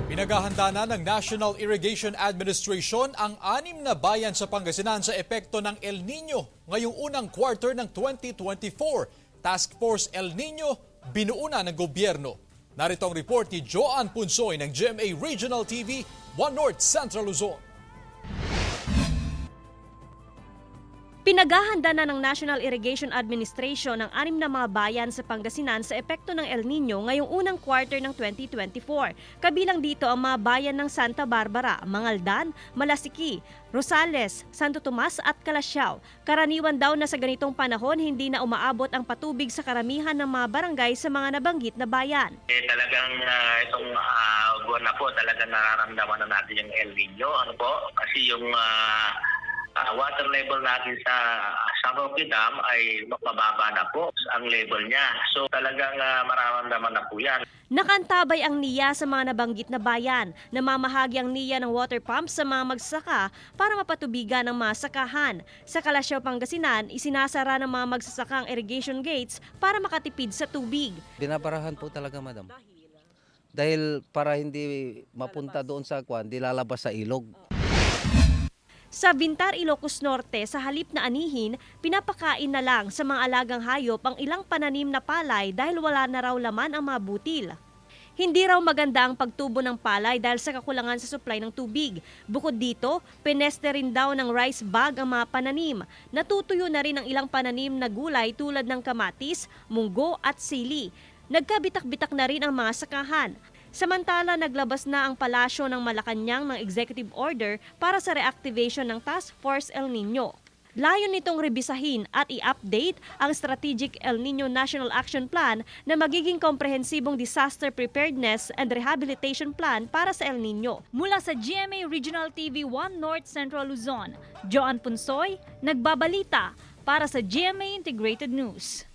Pinaghahanda na ng National Irrigation Administration ang 6 na bayan sa Pangasinan sa epekto ng El Nino ngayong unang quarter ng 2024. Task Force El Nino, binuo na ng gobyerno. Narito ang report ni Joan Punsoy ng GMA Regional TV, 1 North Central Luzon. Pinaghahanda na ng National Irrigation Administration ang 6 na mga bayan sa Pangasinan sa epekto ng El Nino ngayong unang quarter ng 2024. Kabilang dito ang mga bayan ng Santa Barbara, Mangaldan, Malasiki, Rosales, Santo Tomas at Calasiao. Karaniwan daw na sa ganitong panahon hindi na umaabot ang patubig sa karamihan ng mga barangay sa mga nabanggit na bayan. Talagang itong buwan na po talagang nararamdaman na natin yung El Nino. Kasi yung water level natin sa Roque Dam ay mababa na po ang level niya. So talagang mararamdaman na po yan. Nakantabay ang NIA sa mga nabanggit na bayan. Namamahagi ang NIA ng water pump sa mga magsasaka para mapatubigan ang mga sakahan. Sa Calasiao, Pangasinan, isinasara ng mga magsasaka ang irrigation gates para makatipid sa tubig. Binabarahan po talaga, madam. Dahil para hindi mapunta doon sa kwan, dilalabas sa ilog. Sa Bintar, Ilocos Norte, sa halip na anihin, pinapakain na lang sa mga alagang hayop ang ilang pananim na palay dahil wala na raw laman ang mga butil. Hindi raw maganda ang pagtubo ng palay dahil sa kakulangan sa supply ng tubig. Bukod dito, pineste rin daw ng rice bag ang mga pananim. Natutuyo na rin ang ilang pananim na gulay tulad ng kamatis, munggo at sili. Nagkabitak-bitak na rin ang mga sakahan. Samantala, naglabas na ang palasyo ng Malacanang ng executive order para sa reactivation ng Task Force El Nino. Layon nitong rebisahin at i-update ang Strategic El Nino National Action Plan na magiging komprehensibong disaster preparedness and rehabilitation plan para sa El Nino. Mula sa GMA Regional TV 1 North Central Luzon, Joan Punsoy, nagbabalita para sa GMA Integrated News.